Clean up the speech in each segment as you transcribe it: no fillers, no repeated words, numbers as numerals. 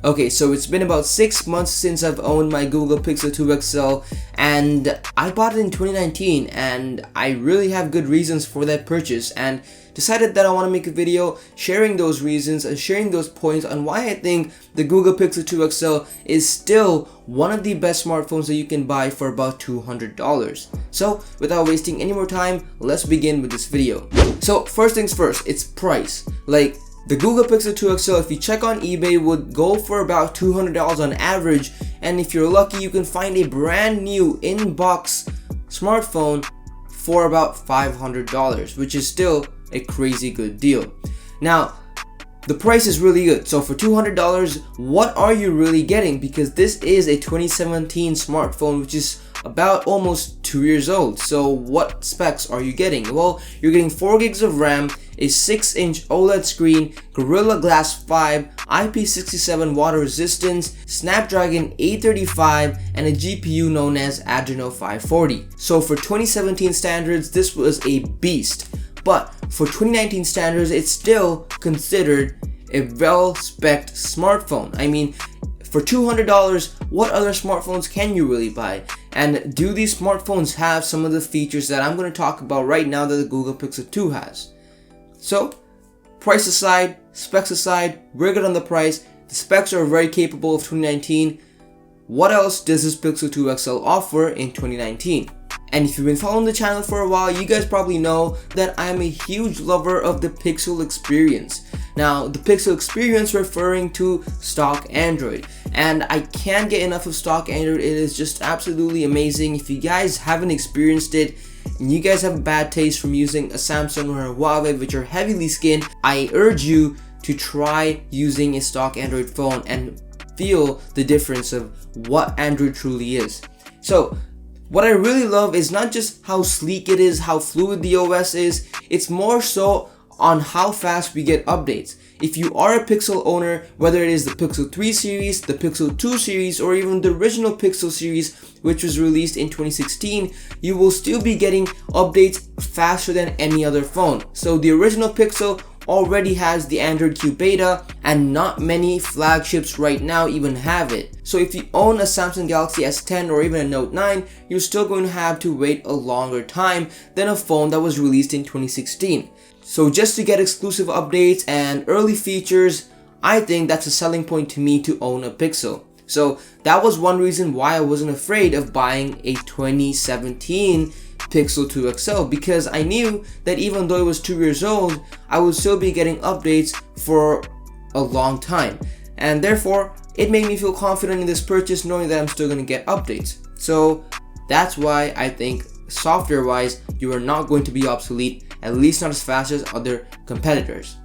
Okay, so it's been about 6 months since I've owned my Google Pixel 2 XL, and I bought it in 2019, and I really have good reasons for that purchase, and decided that I want to make a video sharing those reasons and sharing those points on why I think the Google Pixel 2 XL is still one of the best smartphones that you can buy for about $200. So without wasting any more time, let's begin with this video. So first things first, it's price. Like, the Google Pixel 2 XL, if you check on eBay, would go for about $200 on average, and if you're lucky, you can find a brand new in-box smartphone for about $500, which is still a crazy good deal. Now, the price is really good. So for $200, what are you really getting? Because this is a 2017 smartphone, which is about almost 2 years old. So what specs are you getting? Well, you're getting 4 gigs of RAM, a 6-inch OLED screen, Gorilla Glass 5, IP67 water resistance, Snapdragon 835, and a GPU known as Adreno 540. So for 2017 standards, this was a beast. But for 2019 standards, it's still considered a well-spec'd smartphone. I mean, for $200, what other smartphones can you really buy? And do these smartphones have some of the features that I'm going to talk about right now that the Google Pixel 2 has? So, price aside, specs aside, we're good on the price. The specs are very capable of 2019. What else does this Pixel 2 XL offer in 2019? And if you've been following the channel for a while, you guys probably know that I'm a huge lover of the Pixel experience. Now, the Pixel experience referring to stock Android. And I can't get enough of stock Android. It is just absolutely amazing. If you guys haven't experienced it, and you guys have a bad taste from using a Samsung or a Huawei, which are heavily skinned, I urge you to try using a stock Android phone and feel the difference of what Android truly is. So, what I really love is not just how sleek it is, how fluid the OS is, it's more so on how fast we get updates. If you are a Pixel owner, whether it is the Pixel 3 series, the Pixel 2 series, or even the original Pixel series, which was released in 2016, you will still be getting updates faster than any other phone. So the original Pixel already has the Android Q beta, and not many flagships right now even have it. So if you own a Samsung Galaxy S10 or even a Note 9, you're still going to have to wait a longer time than a phone that was released in 2016. So just to get exclusive updates and early features, I think that's a selling point to me to own a Pixel. So that was one reason why I wasn't afraid of buying a 2017 Pixel 2 XL, because I knew that even though it was 2 years old, I would still be getting updates for a long time. And therefore, it made me feel confident in this purchase, knowing that I'm still going to get updates. So that's why I think software wise, you are not going to be obsolete, at least not as fast as other competitors.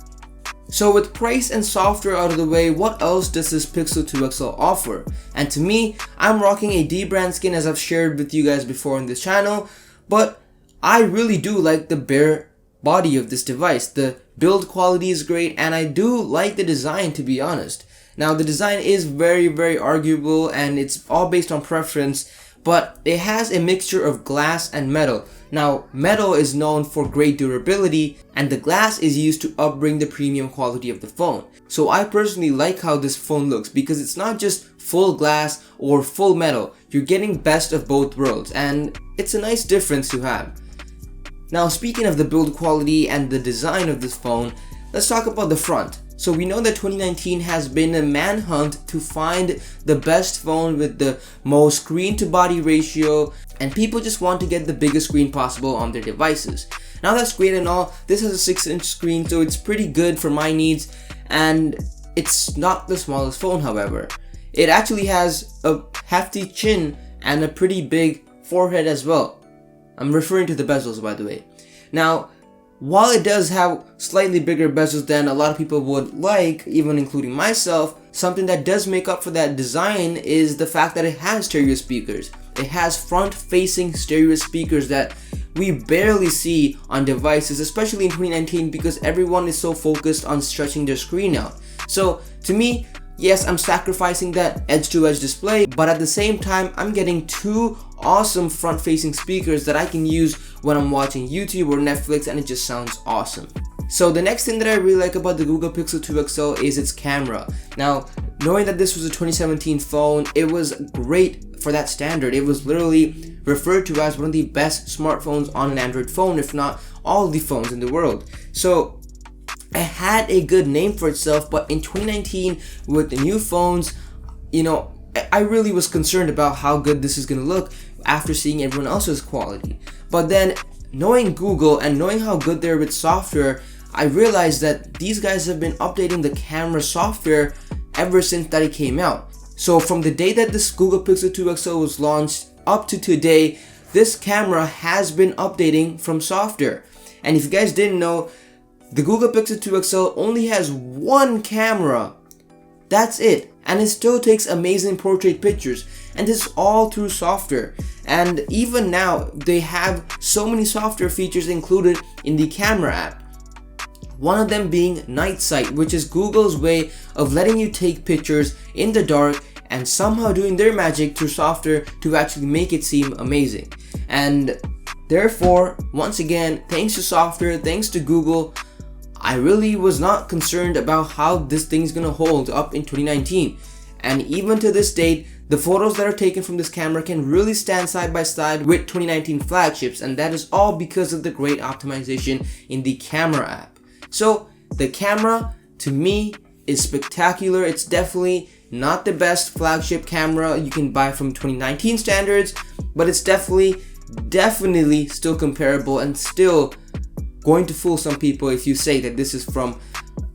So with price and software out of the way, what else does this Pixel 2 XL offer? And to me, I'm rocking a D-brand skin, as I've shared with you guys before on this channel, but I really do like the bare body of this device. The build quality is great, and I do like the design, to be honest. Now, the design is very arguable, and it's all based on preference, but it has a mixture of glass and metal. Now, metal is known for great durability, and the glass is used to upbring the premium quality of the phone. So I personally like how this phone looks, because it's not just full glass or full metal. You're getting best of both worlds, and it's a nice difference to have. Now, speaking of the build quality and the design of this phone, let's talk about the front. So we know that 2019 has been a manhunt to find the best phone with the most screen to body ratio, and people just want to get the biggest screen possible on their devices. Now that's great and all. This has a 6-inch screen, so it's pretty good for my needs, and it's not the smallest phone, however. It actually has a hefty chin and a pretty big forehead as well. I'm referring to the bezels, by the way. Now, while it does have slightly bigger bezels than a lot of people would like, even including myself, something that does make up for that design is the fact that it has stereo speakers. It has front-facing stereo speakers that we barely see on devices, especially in 2019, because everyone is so focused on stretching their screen out. So to me, yes, I'm sacrificing that edge-to-edge display, but at the same time, I'm getting two awesome front-facing speakers that I can use when I'm watching YouTube or Netflix, and it just sounds awesome. So the next thing that I really like about the Google Pixel 2 XL is its camera. Now, knowing that this was a 2017 phone, it was great for that standard. It was literally referred to as one of the best smartphones on an Android phone, if not all the phones in the world. So it had a good name for itself, but in 2019 with the new phones, I really was concerned about how good this is going to look after seeing everyone else's quality. But then knowing Google and knowing how good they're with software, I realized that these guys have been updating the camera software ever since that it came out. So from the day that this Google Pixel 2 XL was launched up to today, this camera has been updating from software. And if you guys didn't know, the Google Pixel 2 XL only has one camera. That's it. And it still takes amazing portrait pictures. And this is all through software. And even now, they have so many software features included in the camera app. One of them being Night Sight, which is Google's way of letting you take pictures in the dark and somehow doing their magic through software to actually make it seem amazing. And therefore, once again, thanks to software, thanks to Google, I really was not concerned about how this thing's gonna hold up in 2019. And even to this date, the photos that are taken from this camera can really stand side by side with 2019 flagships, and that is all because of the great optimization in the camera app. So the camera, to me, is spectacular. It's definitely not the best flagship camera you can buy from 2019 standards, but it's definitely still comparable and still going to fool some people if you say that this is from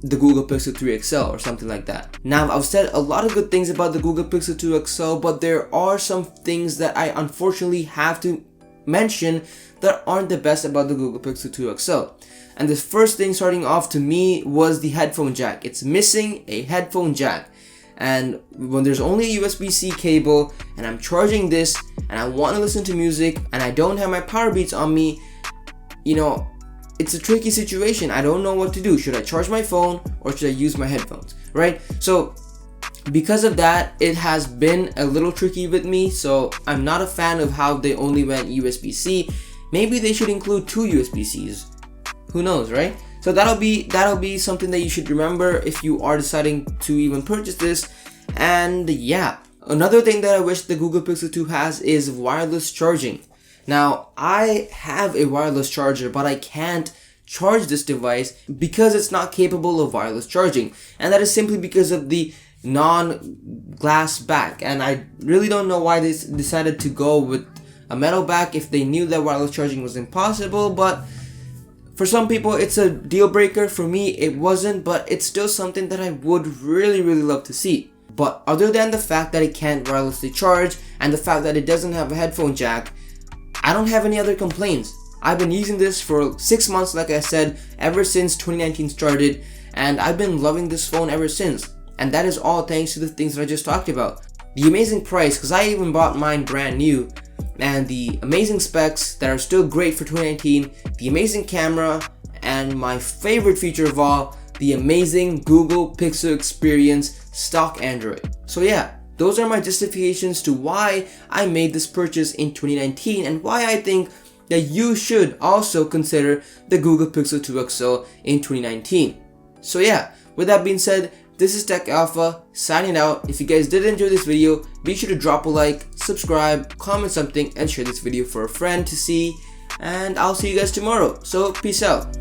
the Google Pixel 3 XL or something like that. Now, I've said a lot of good things about the Google Pixel 2 XL, but there are some things that I unfortunately have to mention that aren't the best about the Google Pixel 2 XL. And the first thing starting off to me was the headphone jack. It's missing a headphone jack. And when there's only a USB-C cable and I'm charging this and I want to listen to music and I don't have my power beats on me, it's a tricky situation. I don't know what to do. Should I charge my phone or should I use my headphones, right? So because of that, it has been a little tricky with me. So I'm not a fan of how they only went USB-C. Maybe they should include 2 USB-Cs. Who knows, right? So that'll be something that you should remember if you are deciding to even purchase this. And yeah, another thing that I wish the Google Pixel 2 has is wireless charging. Now, I have a wireless charger, but I can't charge this device because it's not capable of wireless charging. And that is simply because of the non-glass back. And I really don't know why they decided to go with a metal back if they knew that wireless charging was impossible. But for some people, it's a deal breaker. For me, it wasn't, but it's still something that I would really love to see. But other than the fact that it can't wirelessly charge and the fact that it doesn't have a headphone jack, I don't have any other complaints. I've been using this for 6 months, like I said, ever since 2019 started, and I've been loving this phone ever since. And that is all thanks to the things that I just talked about. The amazing price, because I even bought mine brand new, and the amazing specs that are still great for 2019, the amazing camera, and my favorite feature of all, the amazing Google Pixel experience stock Android. So yeah, those are my justifications to why I made this purchase in 2019 and why I think that you should also consider the Google Pixel 2 XL in 2019. So yeah, with that being said, this is Tech Alpha signing out. If you guys did enjoy this video, be sure to drop a like, subscribe, comment something, and share this video for a friend to see. And I'll see you guys tomorrow. So peace out.